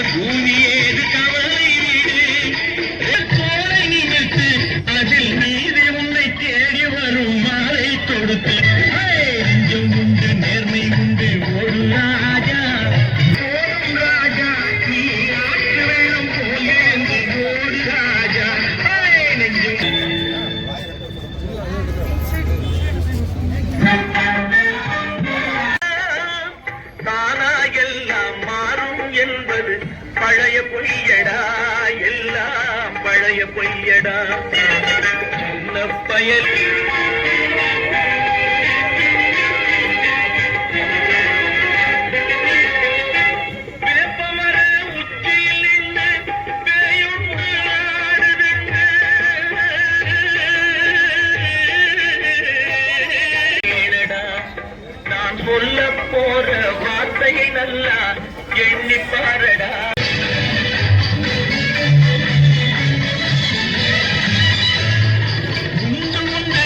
பூமி ஏது கவலை தோலை நிமித்து அதில் நீதி உன்னை தேடி வரும் மாலை தொடுத்து நெஞ்சம் உண்டு நேர்மை உண்டு ஒரு ராஜா ஓடும் ராஜா நீ ஆற்று வெள்ளம் போலே ஓடு ராஜா நெஞ்சம் தானா எல்லாம் மாறும் என்பது பழைய பொய்யடா எல்லாம் பழைய பொய்யடா சின்ன பயல் வேப்பமர உச்சியில் நின்று பேயும் ஆடுதுண்டு நான் சொல்ல போற வார்த்தையை நல்லா எண்ணி பாரடா உண்டு உண்டு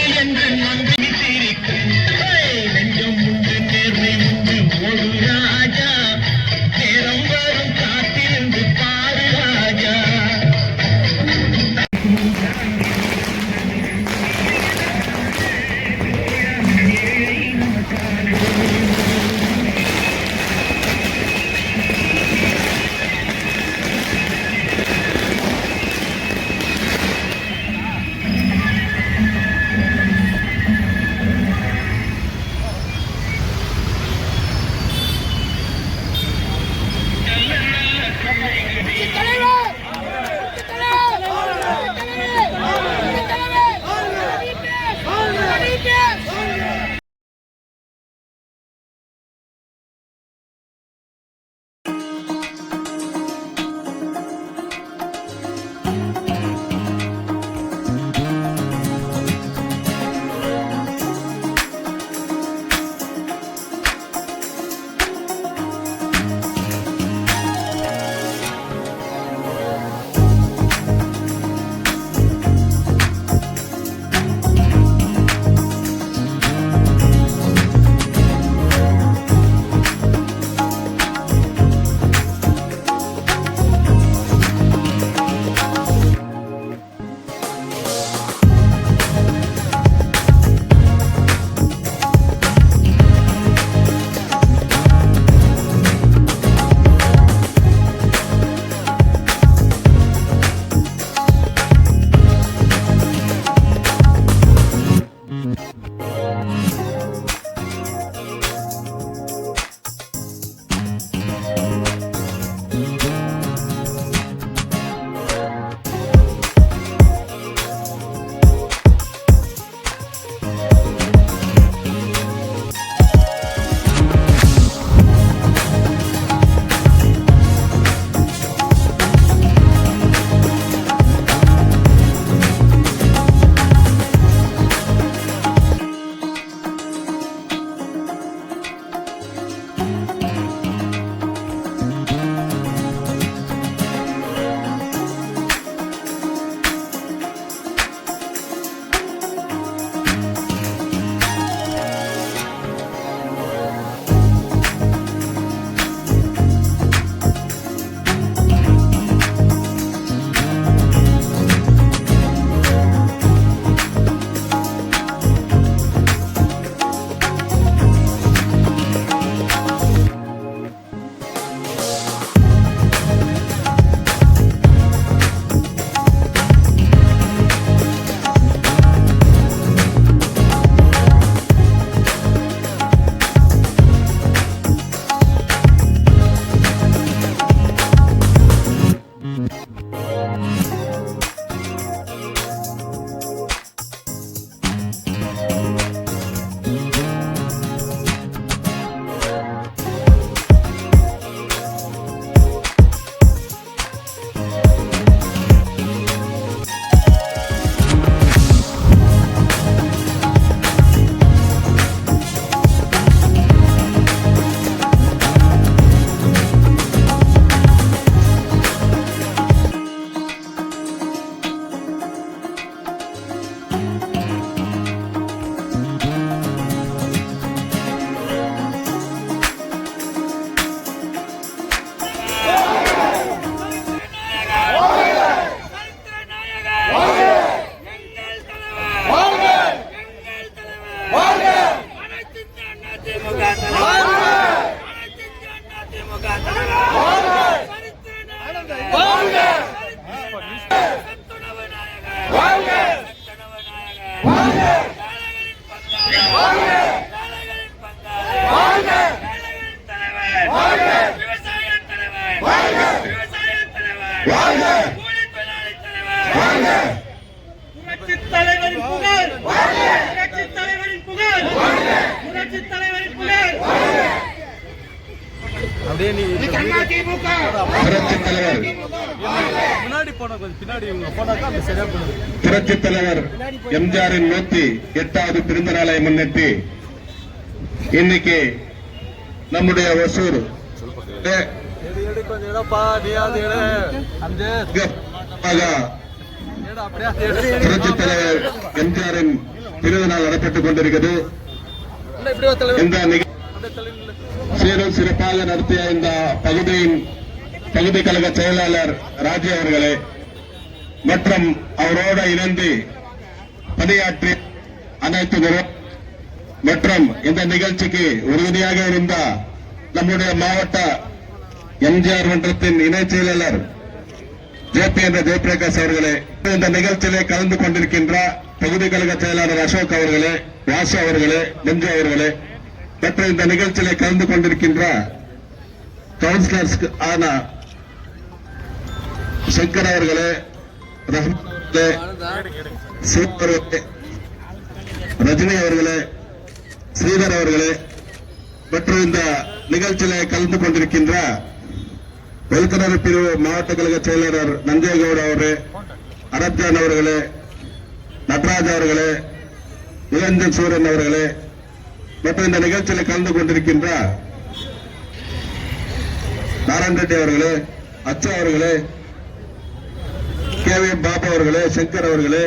கூலித் தொழிலாளி தலைவர் புரட்சித் தலைவரின் புகழ், புரட்சித் தலைவரின் புகழ், புரட்சித் தலைவரின் புகழ். அப்படியே நீ அதிமுக புரட்சித் தலைவர் முன்னாடி போன கொஞ்சம் பின்னாடி இவங்க போனாக்கா அது சரியா போகுது. புரட்சித் தலைவர் எம்ஜிஆரின் 108வது பிறந்த நாளை முன்னிட்டு இன்னைக்கு நம்முடைய ஒசூர் எடு கொஞ்சம் இடப்பா நீ அது எடு அந்த எடு அப்படியே அது எடு. புரட்சித் தலைவர் எம்ஜிஆரின் பிறந்த நாள் நடைபெற்றுக் கொண்டிருக்கிறது. இல்லை, இப்படியே தலைவர் இந்த நிகழ்ச்சி அப்படியே தலைவர் சீரும் சிறப்பாக நடத்திய இந்த பகுதி கழக செயலாளர் ராஜி அவர்களே மற்றும் அவரோடு இணைந்து பணியாற்றி அனைத்து மற்றும் இந்த நிகழ்ச்சிக்கு உறுதியாக இருந்த நம்முடைய மாவட்ட எம்ஜிஆர் மன்றத்தின் இணை செயலாளர் ஜேபி என்ற ஜெயபிரகாஷ் அவர்களே, இந்த நிகழ்ச்சியிலே கலந்து கொண்டிருக்கின்ற பகுதி கழக செயலாளர் அசோக் அவர்களே, வாசு அவர்களே, நெஞ்சு அவர்களே மற்றும் இந்த நிகழ்ச்சியிலே கலந்து கொண்டிருக்கின்ற கவுன்சிலர்ஸ் ஆன சங்கர் அவர்களே, ரஜினி அவர்களே, ஸ்ரீதர் அவர்களே மற்றும் இந்த நிகழ்ச்சியிலே கலந்து கொண்டிருக்கின்ற வெல்கனர் பிரிவு மாவட்ட கழக செயலாளர் நஞ்சேகவுட் அவர்களே, அரப்ஜான் அவர்களே, நடராஜ் அவர்களே, இளஞ்சன் சூரன் அவர்களே மற்றும் இந்த நிகழ்ச்சியில் கலந்து கொண்டிருக்கின்ற நாராயண ரெட்டி அவர்களே, அச்சு அவர்களே, கே வி பாபு அவர்களே, சங்கர் அவர்களே,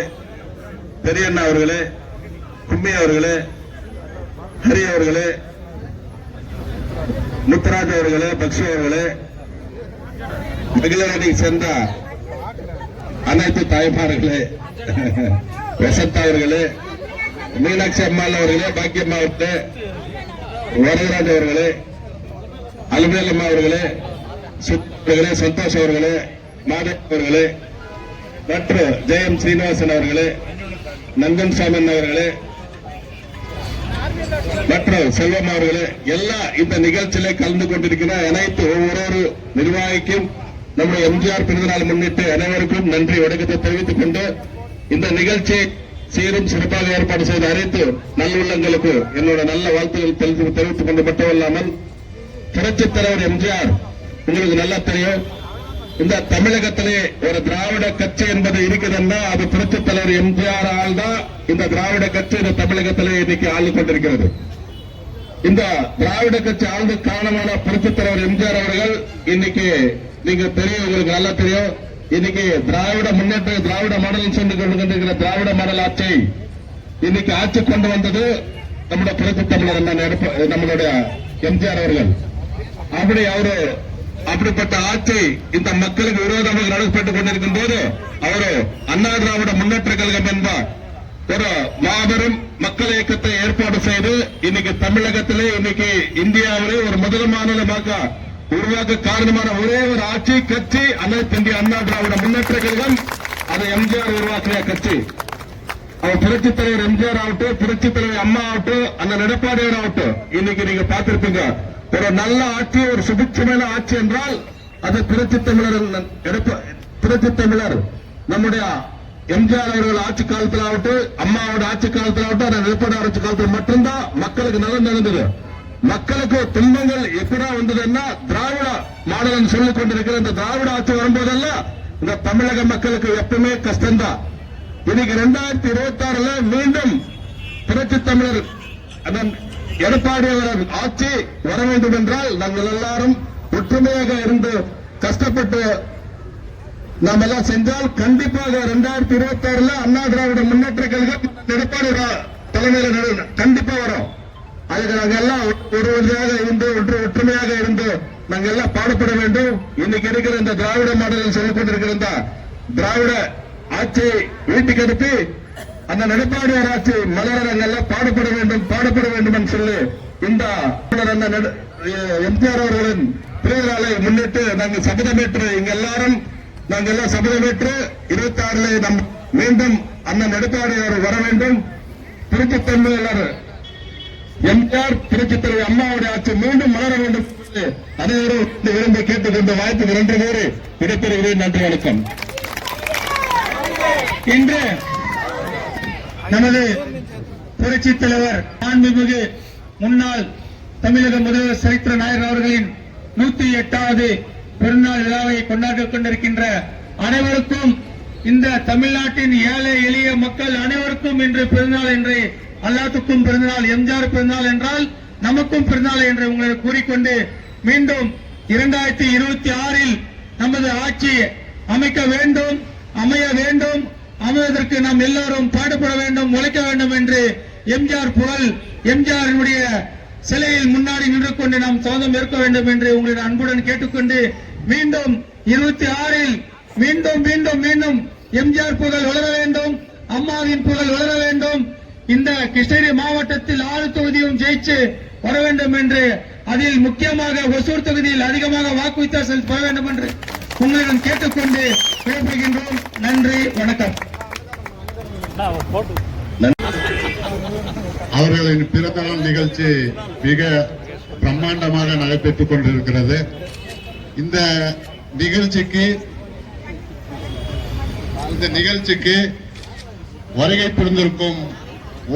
பெரியண்ணா அவர்களே, கும்மி அவர்களே, ஹரி அவர்களே, முத்துராஜ் அவர்களே, பக்ஷி அவர்களே, மகிழரணியை சேர்ந்த அனைத்து தாய்மார்களே, வசந்தா அவர்களே, மீனாட்சி அம்மாள் அவர்களே, பாக்கியம்மா அவர்களே, வரதராஜ் அவர்களே, அலுமேல் அம்மா அவர்களே, அவர்களே, சந்தோஷ் அவர்களே, மாதவ் அவர்களே மற்றும் ஜெயம் ஸ்ரீனிவாசன் அவர்களே, நந்தன் சாமன் அவர்களே மற்றும் செல்வம் அவர்களே எல்லாம் இந்த நிகழ்ச்சியிலே கலந்து கொண்டிருக்கிற அனைத்து ஒவ்வொரு நிர்வாகிக்கும் நம்முடைய எம்ஜிஆர் பிறந்தநாள் முன்னிட்டு அனைவருக்கும் நன்றி வணக்கத்தை தெரிவித்துக் கொண்டு இந்த நிகழ்ச்சியை சீரும் சிறப்பாக ஏற்பாடு செய்த அனைத்து நல்லுள்ளங்களுக்கு என்னோட நல்ல வாழ்த்துக்கள் தெரிவித்துக் கொண்டு மட்டுமல்லாமல் புரட்சித் தலைவர் எம்ஜிஆர் உங்களுக்கு நல்லா தெரியும், இந்த தமிழகத்திலே ஒரு திராவிட கட்சி என்பது இருக்குதுன்னா அது புரட்சித் தலைவர் எம்ஜிஆர் ஆள் தான். இந்த திராவிட கட்சி இந்த தமிழகத்திலே இன்னைக்கு ஆளு கொண்டிருக்கிறது. இந்த திராவிட கட்சி ஆழ்ந்து காரணமான புரட்சித் தலைவர் எம்ஜிஆர் அவர்கள் இன்னைக்கு நீங்க தெரியும், உங்களுக்கு நல்லா தெரியும், இன்னைக்கு திராவிட முன்னேற்ற திராவிட மாடல் சொல்லி கொண்டிருக்கிற திராவிட மாடல் ஆட்சி இன்னைக்கு ஆட்சி கொண்டு வந்தது நம்முடைய புரட்சித் தமிழர் நம்மளுடைய எம்ஜிஆர் அவர்கள். அப்படி அவரு அப்படிப்பட்ட ஆட்சி இந்த மக்களுக்கு விரோதமாக நடைபெற்றுக் கொண்டிருக்கும் போது அவரு அண்ணா திராவிட முன்னேற்ற கழகம் என்பார் ஒரு மாபெரும் மக்கள் இயக்கத்தை ஏற்பாடு செய்து இன்னைக்கு தமிழகத்திலே இன்னைக்கு இந்தியாவிலே ஒரு முதல் மாநிலமாக உருவாக்க காரணமான ஒரே ஒரு ஆட்சி கட்சி அனைத்து இந்திய அண்ணா திராவிட முன்னேற்ற கழகம். அது எம்ஜிஆர் உருவாக்கிய கட்சி. அவர் புரட்சித் தலைவர் எம்ஜிஆர் ஆகட்டும், புரட்சித் தலைவர் அம்மா ஆகட்டும், அந்த எடப்பாடியார் ஆகட்டும், இன்னைக்கு நீங்க பார்த்திருப்பீங்க ஒரு நல்ல ஆட்சி, ஒரு சுபிட்சமான ஆட்சி என்றால் அது புரட்சித் தமிழர் நம்முடைய எம்ஜிஆர் அவர்கள் ஆட்சி காலத்தில் ஆகட்டும், அம்மாவோட ஆட்சி காலத்தில் ஆகட்டும், அந்த எடப்பாடி ஆட்சி காலத்தில் மட்டும்தான் மக்களுக்கு நலன் நடந்தது. மக்களுக்கு துன்பங்கள் எப்படா வந்ததுன்னா திராவிட மாடல் சொல்லிக் கொண்டிருக்கிற இந்த திராவிட ஆட்சி வரும்போதெல்லாம் இந்த தமிழக மக்களுக்கு எப்பவுமே கஷ்டம்தான். இன்னைக்கு 2026 மீண்டும் புரட்சித் தமிழர் எடப்பாடியார் ஆட்சி வர வேண்டும் என்றால் நாங்கள் எல்லாரும் ஒற்றுமையாக இருந்து கஷ்டப்பட்டு நாம் எல்லாம் சென்றால் கண்டிப்பாக 2026 அண்ணா திராவிட முன்னேற்ற கழகம் எடப்பாடி தலைமையில் கண்டிப்பா வரும். அதுக்கு நாங்க எல்லாம் ஒருவரையாக இருந்து ஒற்றுமையாக இருந்து நாங்க எல்லாம் பாடுபட வேண்டும். இன்னைக்கு இருக்கிற இந்த திராவிட மாடலில் சொல்லிக் கொண்டிருக்கிற இந்த திராவிட ஆட்சியை வீட்டுக்கு அனுப்பி அந்த எடப்பாடியார் ஆட்சி மலர நாங்கள் எல்லாம் பாடுபட வேண்டும் என்று சொல்லி இந்த எம்ஜிஆர் அவர்களின் பிறந்த நாளை முன்னிட்டு நாங்கள் சபதமேற்று இங்க எல்லாரும் நாங்கள் எல்லாம் சபதமேற்று 26 மீண்டும் அண்ணன் எடப்பாடியார் வர வேண்டும். புரட்சித் தமிழர் எம்ஜிஆர் புரட்சித் தலைவர் அம்மாவுடைய ஆட்சி மீண்டும் மலர வேண்டும். அனைவரும் இந்த விரும்பை கேட்டுக்கொண்டு வாய்ப்பு 2 பேர் விடைபெறுகிறேன். நன்றி, வணக்கம். இன்று நமது புரட்சித் தலைவர் மாண்புமிகு முன்னாள் தமிழக முதல்வர் சரித்திர நாயர் அவர்களின் 108வது பிறந்தநாள் விழாவை கொண்டாடிக் கொண்டிருக்கின்ற அனைவருக்கும், இந்த தமிழ்நாட்டின் ஏழை எளிய மக்கள் அனைவருக்கும் இன்று பிறந்தநாள் என்று எல்லாத்துக்கும் பிறந்தநாள், எம்ஜிஆர் பிறந்தநாள் என்றால் நமக்கும் பிறந்தநாள் என்று உங்களை கூறிக்கொண்டு மீண்டும் 2026 நமது ஆட்சி அமைக்க வேண்டும், அமைய வேண்டும், அமைவதற்கு நாம் எல்லாரும் பாடுபட வேண்டும், உழைக்க வேண்டும் என்று எம்ஜிஆர் புகழ், எம்ஜிஆரினுடைய சிலையில் முன்னாடி நின்று கொண்டு நாம் சுதந்திரம் ஏற்க வேண்டும் என்று உங்களின் அன்புடன் கேட்டுக்கொண்டு மீண்டும் 26 மீண்டும் மீண்டும் மீண்டும் எம்ஜிஆர் புகழ் வளர வேண்டும், அம்மாவின் புகழ் வளர வேண்டும், இந்த கிருஷ்ணகிரி மாவட்டத்தில் 6 தொகுதியும் ஜெயிச்சு வர வேண்டும் என்று, அதில் முக்கியமாக ஒசூர் தொகுதியில் அதிகமாக வாக்கு வித்தியாசம் பெற வேண்டும் என்று உங்களிடம் கேட்டுக்கொண்டு விடைபெறுகின்றோம். நன்றி, வணக்கம். அவர்களின் பிறந்தநாள் நிகழ்ச்சி மிக பிரம்மாண்டமாக நடைபெற்றுக் கொண்டிருக்கிறது. இந்த நிகழ்ச்சிக்கு வருகை புரிந்திருக்கும்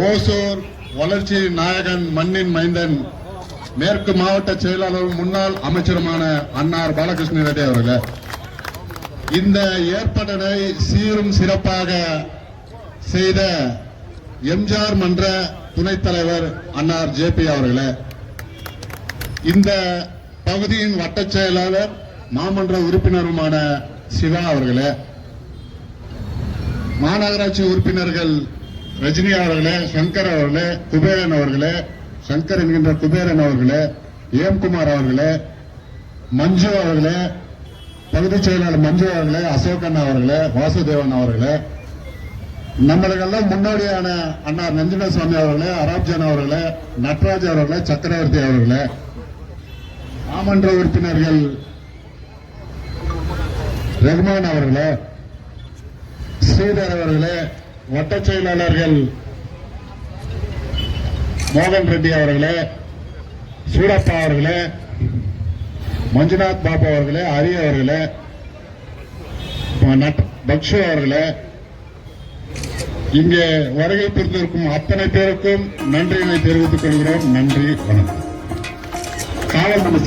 ஓசூர் வளர்ச்சி நாயகன், மண்ணின் மைந்தன், மேற்கு மாவட்ட செயலாளரும் முன்னாள் அமைச்சருமான அன்னார் பாலகிருஷ்ண ரெட்டி அவர்கள், இந்த ஏற்பாட்டினை சீரும் சிறப்பாக செய்த எம்ஜிஆர் மன்ற துணைத் தலைவர் அன்னார் ஜேபி அவர்களே, இந்த பகுதியின் வட்டச் செயலாளர் மாமன்ற உறுப்பினருமான சிவா அவர்களே, மாநகராட்சி உறுப்பினர்கள் ரஜினி அவர்களே, சங்கர் அவர்களே, குபேரன் அவர்களே, சங்கர் என்கின்ற குபேரன் அவர்களே, ஏம்குமார் அவர்களே, மஞ்சு அவர்களே, பகுதிச் செயலாளர் மஞ்சு அவர்களே, அசோகன் அவர்களே, வாசுதேவன் அவர்களே, நம்மளுக்கெல்லாம் முன்னோடியான அண்ணார் நஞ்சினசுவாமி அவர்களே, அராப்ஜான் அவர்களே, நட்ராஜ் அவர்களே, சக்கரவர்த்தி அவர்களே, மாமன்ற உறுப்பினர்கள் ரகுமான் அவர்களே, ஸ்ரீதர் அவர்களே, வட்டச் செயலாளர்கள் மோகன் ரெட்டி அவர்களே, சூரப்பா அவர்களே, மஞ்சுநாத் பாபு அவர்களே, ஹரி அவர்களே, பக்ஷு அவர்களே, இங்கே வருகை புரிந்திருக்கும் அத்தனை பேருக்கும் நன்றியினை தெரிவித்துக் கொள்கிறோம். நன்றி, வணக்கம். காவல் நம்ம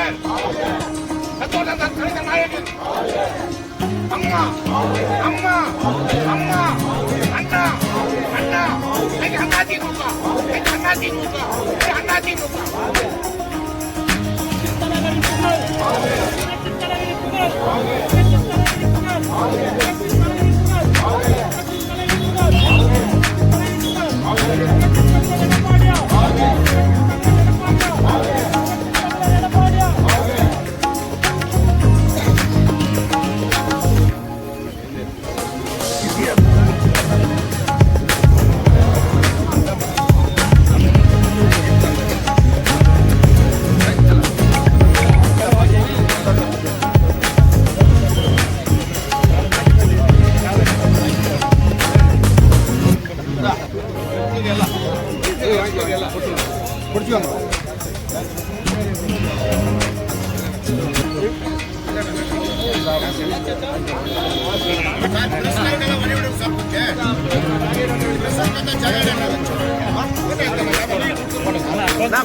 தலைவர் சந்தோஷம் தலைவர் நாயகன் அம்மா அம்மா அம்மா அண்ணா அண்ணா அண்ணா திமுக அண்ணா திமுக அண்ணா திமுக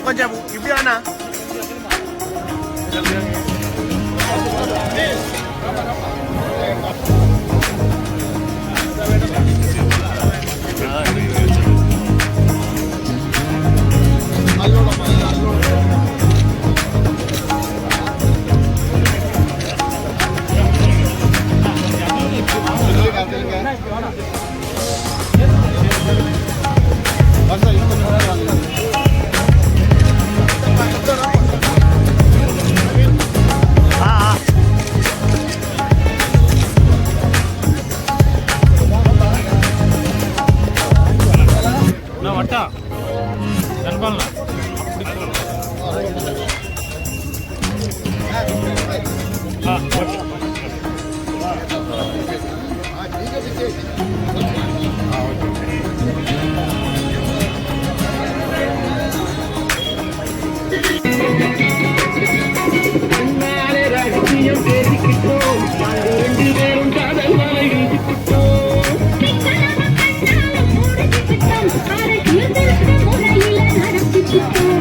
கொஞ்சம் இப்படி வேணா Thank you.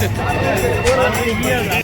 Iya,